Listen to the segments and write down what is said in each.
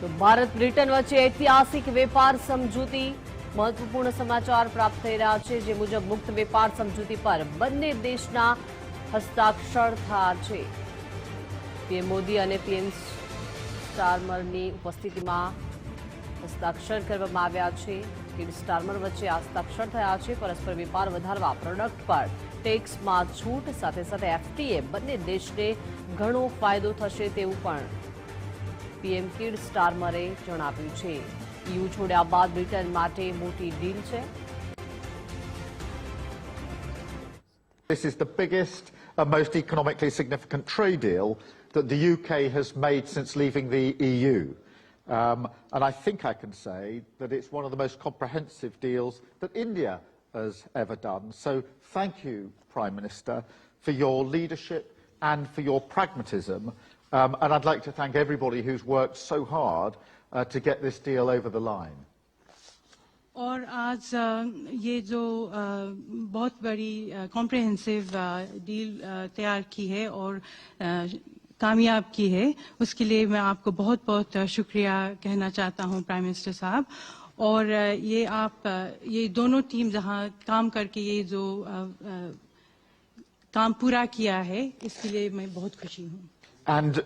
તો ભારત બ્રિટન વચ્ચે ઐતિહાસિક વેપાર સમજૂતી મહત્વપૂર્ણ સમાચાર પ્રાપ્ત થઈ રહ્યા છે, જે મુજબ મુક્ત વેપાર સમજૂતી પર બંને દેશના હસ્તાક્ષર થયા છે। પીએમ મોદી અને પીએમ સ્ટારમરની ઉપસ્થિતિમાં હસ્તાક્ષર કરવામાં આવ્યા છે। કિડ સ્ટારમર વચ્ચે હસ્તાક્ષર થયા છે। પરસ્પર વેપાર વધારવા, પ્રોડક્ટ પર ટેક્સમાં છૂટ, સાથે સાથે એફટીએ બંને દેશને ઘણો ફાયદો થશે તેવું પણ પીએમ કિડ સ્ટારમરે જણાવ્યું છે। ઈયુ છોડ્યા બાદ બ્રિટન માટે મોટી ડીલ છે। This is the biggest and most economically significant trade deal that the UK has made since leaving the EU. And I think I can say that it's one of the most comprehensive deals that India has ever done. So thank you, Prime Minister, for your leadership and for your pragmatism. And I'd like to thank everybody who's worked so hard to get this deal over the line. और आज ये जो बहुत बड़ी comprehensive deal तैयार की है और कामयाब की है, उसके लिए मैं आपको बहुत बहुत शुक्रिया कहना चाहता हूं, प्राइम मिनिस्टर साहब। और ये दोनों टीम जहां काम करके ये जो काम पूरा किया है, इसके लिए मैं बहुत खुशी हूं। And,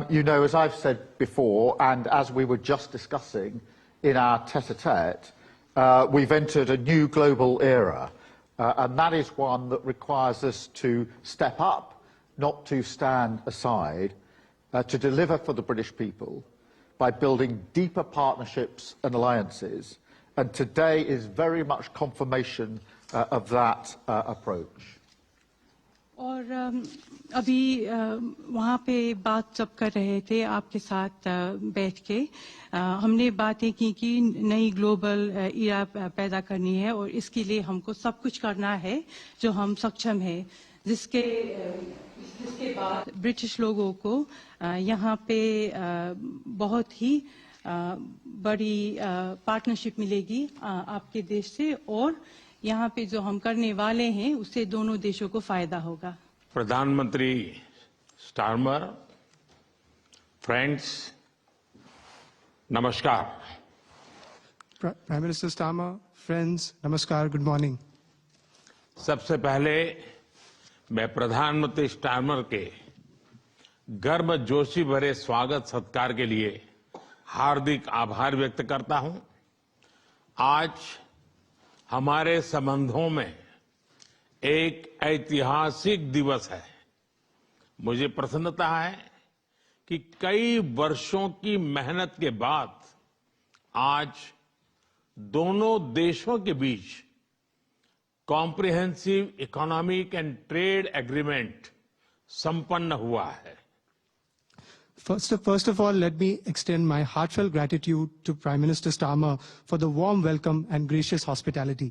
you know, as I've said before, and as we were just discussing in our tete-a-tete, we've entered a new global era, and that is one that requires us to step up, not to stand aside, to deliver for the British people by building deeper partnerships and alliances. And today is very much confirmation of that approach. और अभी वहाँ पे बात सब कर रहे थे आपके साथ बैठ के, हमने बातें की कि नई ग्लोबल इरा पैदा करनी है और इसके लिए हमको सब कुछ करना है जो हम सक्षम है, जिसके बाद ब्रिटिश लोगों को यहाँ पे बहुत ही बड़ी पार्टनरशिप मिलेगी आपके देश से, और यहाँ पे जो हम करने वाले हैं उससे दोनों देशों को फायदा होगा। प्रधानमंत्री स्टारमर, फ्रेंड्स, नमस्कार। प्राइम मिनिस्टर स्टारमर, फ्रेंड्स, नमस्कार, गुड मॉर्निंग। सबसे पहले मैं प्रधानमंत्री स्टारमर के गर्मजोशी भरे स्वागत सत्कार के लिए हार्दिक आभार व्यक्त करता हूं। आज हमारे संबंधों में एक ऐतिहासिक दिवस है। मुझे प्रसन्नता है कि कई वर्षों की मेहनत के बाद आज दोनों देशों के बीच comprehensive economic and trade agreement संपन्न हुआ है। First of all, let me extend my heartfelt gratitude to Prime Minister Starmer for the warm welcome and gracious hospitality.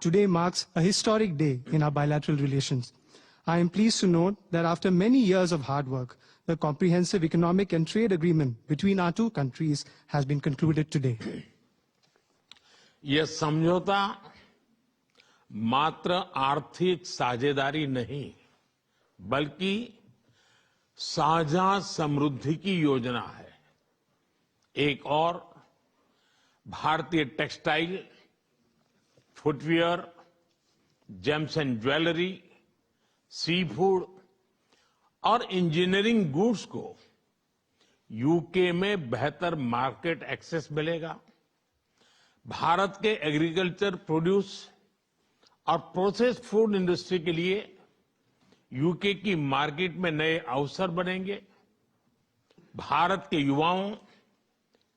Today marks a historic day in our bilateral relations. I am pleased to note that after many years of hard work, the comprehensive economic and trade agreement between our two countries has been concluded today. यह समझौता मात्र आर्थिक साझेदारी नहीं, बल्कि साझा समृद्धि की योजना है। एक और भारतीय textile, footwear, gems and jewellery, sea food और इंजीनियरिंग गुड्स को यूके में बेहतर मार्केट एक्सेस मिलेगा। भारत के एग्रीकल्चर प्रोड्यूस और प्रोसेस्ड फूड इंडस्ट्री के लिए यूके की मार्केट में नए अवसर बनेंगे। भारत के युवाओं,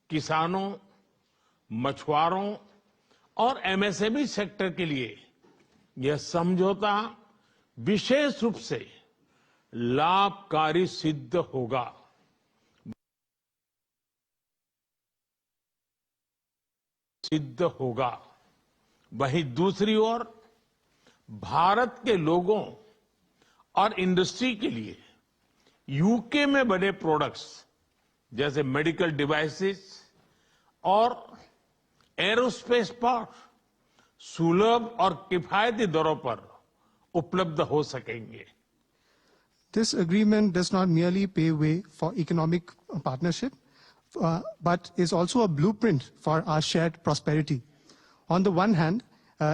किसानों, मछुआरों और एमएसएमई सेक्टर के लिए यह समझौता विशेष रूप से लाभकारी सिद्ध होगा। वहीं दूसरी ओर भारत के लोगों और इंडस्ट्री के लिए यूके में बने प्रोडक्ट्स जैसे मेडिकल डिवाइसेस और एरोस्पेस पार्ट सुलभ और किफायती दरों पर उपलब्ध हो सकेंगे। This agreement does not merely pave way for economic partnership, but is also a blueprint for our shared prosperity. On the one hand,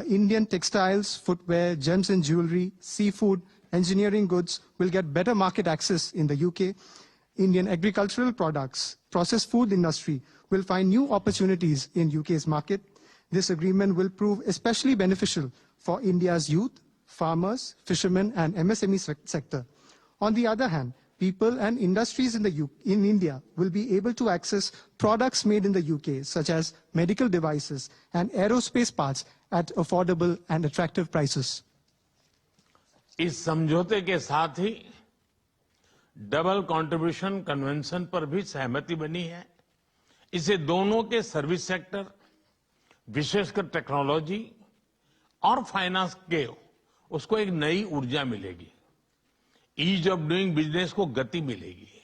Indian textiles, footwear, gems and jewelry, seafood, engineering goods will get better market access in the UK. Indian agricultural products, processed food industry will find new opportunities in UK's market. This agreement will prove especially beneficial for India's youth, farmers, fishermen and MSME sector. On the other hand, people and industries in India will be able to access products made in the UK, such as medical devices and aerospace parts at affordable and attractive prices. इस समझौते के साथ ही double contribution convention पर भी सहमति बनी है। इसे दोनों के सर्विस सेक्टर, विशेषकर टेक्नोलॉजी और फाइनेंस के उसको एक नई ऊर्जा मिलेगी। ईज ऑफ डूइंग बिजनेस को गति मिलेगी,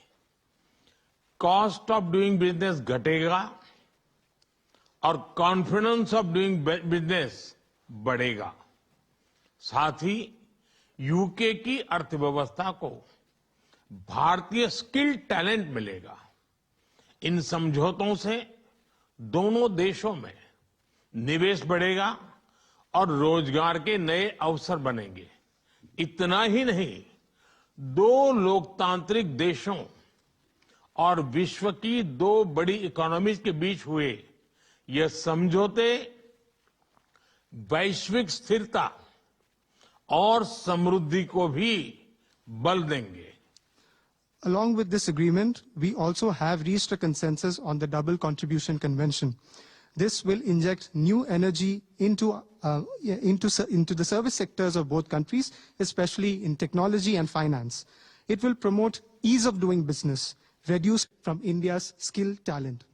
कॉस्ट ऑफ डूइंग बिजनेस घटेगा और कॉन्फिडेंस ऑफ डूइंग बिजनेस बढ़ेगा। साथ ही यूके की अर्थव्यवस्था को भारतीय स्किल्ड टैलेंट मिलेगा। इन समझौतों से दोनों देशों में निवेश बढ़ेगा और रोजगार के नए अवसर बनेंगे। इतना ही नहीं, दो लोकतांत्रिक देशों और विश्व की दो बड़ी इकोनॉमीज के बीच हुए ये समझौते वैश्विक स्थिरता और समृद्धि को भी बल देंगे। Along with this agreement, we also have reached a consensus on the Double Contribution Convention. This will inject new energy into the service sectors of both countries, especially in technology and finance. It will promote ease of doing business, reduce from India's skilled talent.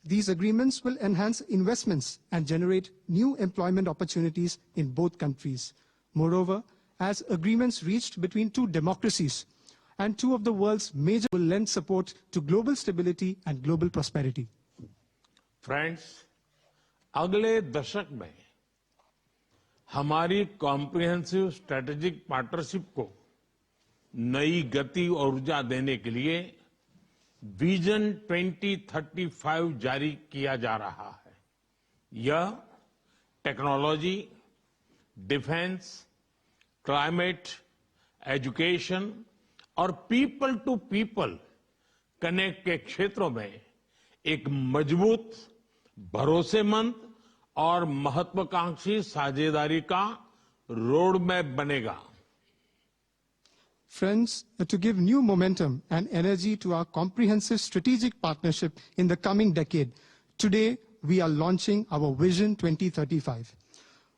These agreements will enhance investments and generate new employment opportunities in both countries. Moreover, as agreements reached between two democracies, and two of the world's major will lend support to global stability and global prosperity. Friends, अगले दशक में हमारी comprehensive strategic partnership को नई गति और ऊर्जा देने के लिए विजन 2035 जारी किया जा रहा है। यह टेक्नोलॉजी, डिफेंस, क्लाइमेट, एजुकेशन और पीपल टू पीपल कनेक्ट के क्षेत्रों में एक मजबूत, भरोसेमंद और महत्वाकांक्षी साझेदारी का रोड मैप बनेगा। Friends, to give new momentum and energy to our comprehensive strategic partnership in the coming decade, today we are launching our Vision 2035.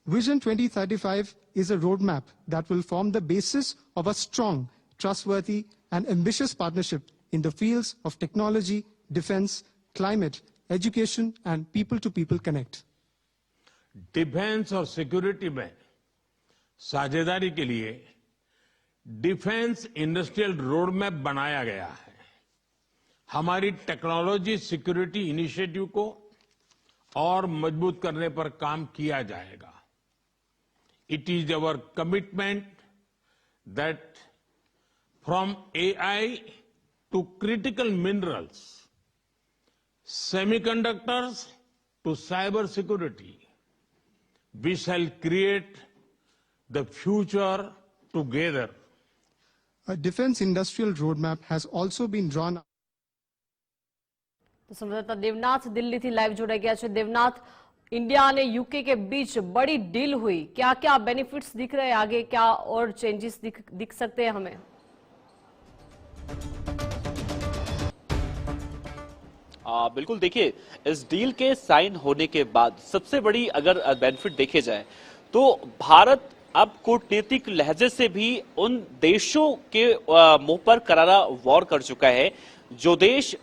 Vision 2035 is a roadmap that will form the basis of a strong, trustworthy and ambitious partnership in the fields of technology, defense, climate, education and people-to-people connect. Defence और security में साझेदारी के लिए defence industrial road map बनाया गया है। हमारी technology security initiative को और मजबूत करने पर काम किया जाएगा। It is our commitment that from AI to critical minerals, semiconductors to cyber security, we shall create the future together. A defense industrial roadmap has also been drawn up. तो संवाददाता देवनाथ दिल्ली थी लाइव जोड़ा गया है। देवनाथ, इंडिया ने UK के बीच बड़ी deal हुई, क्या क्या बेनिफिट्स दिख रहे हैं, आगे क्या और चेंजेस दिख सकते हैं हमें? बिल्कुल, देखिए, इस डील के साइन होने के बाद सबसे बड़ी अगर बेनिफिट देखे जाए तो भारत अब कूटनीतिक लहजे से भी उन देशों के मुंह पर करारा वॉर कर चुका है जो देश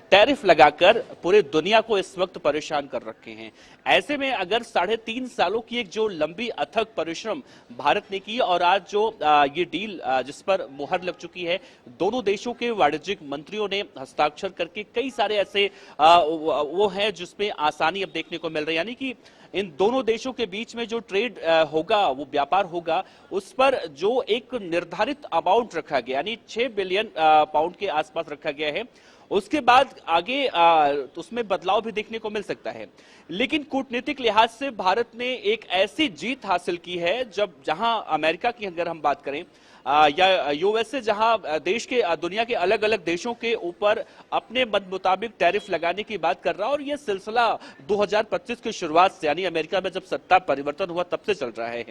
टैरिफ लगाकर पूरे दुनिया को इस वक्त परेशान कर रखे हैं। ऐसे में अगर 3.5 सालों की एक जो लंबी अथक परिश्रम भारत ने की और आज जो ये डील जिस पर मुहर लग चुकी है, दोनों देशों के वाणिज्यिक मंत्रियों ने हस्ताक्षर करके कई सारे ऐसे वो हैं जिसमें आसानी अब देखने को मिल रही है। यानी कि इन दोनों देशों के बीच में जो ट्रेड होगा, वो व्यापार होगा, उस पर जो एक निर्धारित अमाउंट रखा गया, यानी 6 बिलियन पाउंड के आसपास रखा गया है, उसके बाद आगे उसमें बदलाव भी देखने को मिल सकता है। लेकिन कूटनीतिक लिहाज से भारत ने एक ऐसी जीत हासिल की है जहां अमेरिका की अगर हम बात करें या यूएसए, जहां देश के दुनिया के अलग अलग देशों के ऊपर अपने मत मुताबिक टैरिफ लगाने की बात कर रहा है, और यह सिलसिला 2025 की शुरुआत से, यानी अमेरिका में जब सत्ता परिवर्तन हुआ तब से चल रहा है।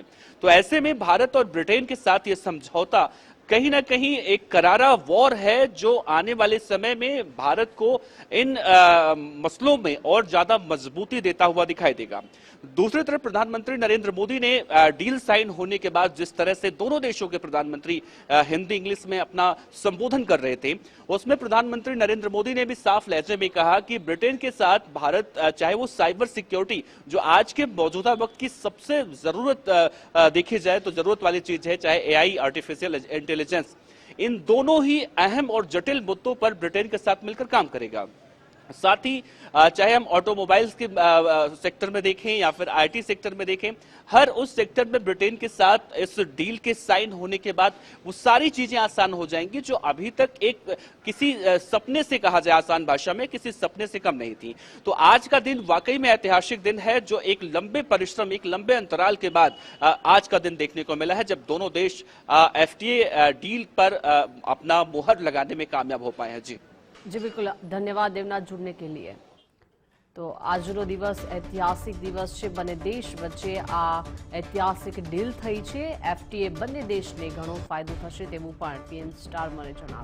तो ऐसे में भारत और ब्रिटेन के साथ यह समझौता कहीं ना कहीं एक करारा वॉर है, जो आने वाले समय में भारत को इन मसलों में और ज्यादा मजबूती देता हुआ दिखाई देगा। दूसरी तरफ प्रधानमंत्री नरेंद्र मोदी ने डील साइन होने के बाद जिस तरह से दोनों देशों के प्रधानमंत्री हिंदी इंग्लिश में अपना संबोधन कर रहे थे, उसमें प्रधानमंत्री नरेंद्र मोदी ने भी साफ लहजे में कहा कि ब्रिटेन के साथ भारत, चाहे वो साइबर सिक्योरिटी जो आज के मौजूदा वक्त की सबसे जरूरत देखी जाए तो जरूरत वाली चीज है, चाहे एआई, आर्टिफिशियल इंटेलिजेंस, इन दोनों ही अहम और जटिल मुद्दों पर ब्रिटेन के साथ मिलकर काम करेगा। साथ ही चाहे हम ऑटोमोबाइल्स के सेक्टर में देखें या फिर आईटी सेक्टर में देखें, हर उस सेक्टर में ब्रिटेन के साथ इस डील के साइन होने के बाद वो सारी चीजें आसान हो जाएंगी, जो अभी तक एक किसी सपने से, कहा जाए आसान भाषा में, किसी सपने से कम नहीं थी। तो आज का दिन वाकई में ऐतिहासिक दिन है, जो एक लंबे परिश्रम, एक लंबे अंतराल के बाद आज का दिन देखने को मिला है, जब दोनों देश एफटीए डील पर अपना मुहर लगाने में कामयाब हो पाए हैं। जी बिल्कुल, धन्यवाद देवनाथ जुड़ने के लिए। तो આજનો દિવસ ઐતિહાસિક દિવસ છે, બંને દેશ વચ્ચે આ ઐતિહાસિક ડીલ થઈ છે। એફટીએ બંને દેશને ઘણો ફાયદો થશે તેવું પણ પીએમ સ્ટારમરે જણાવ્યું।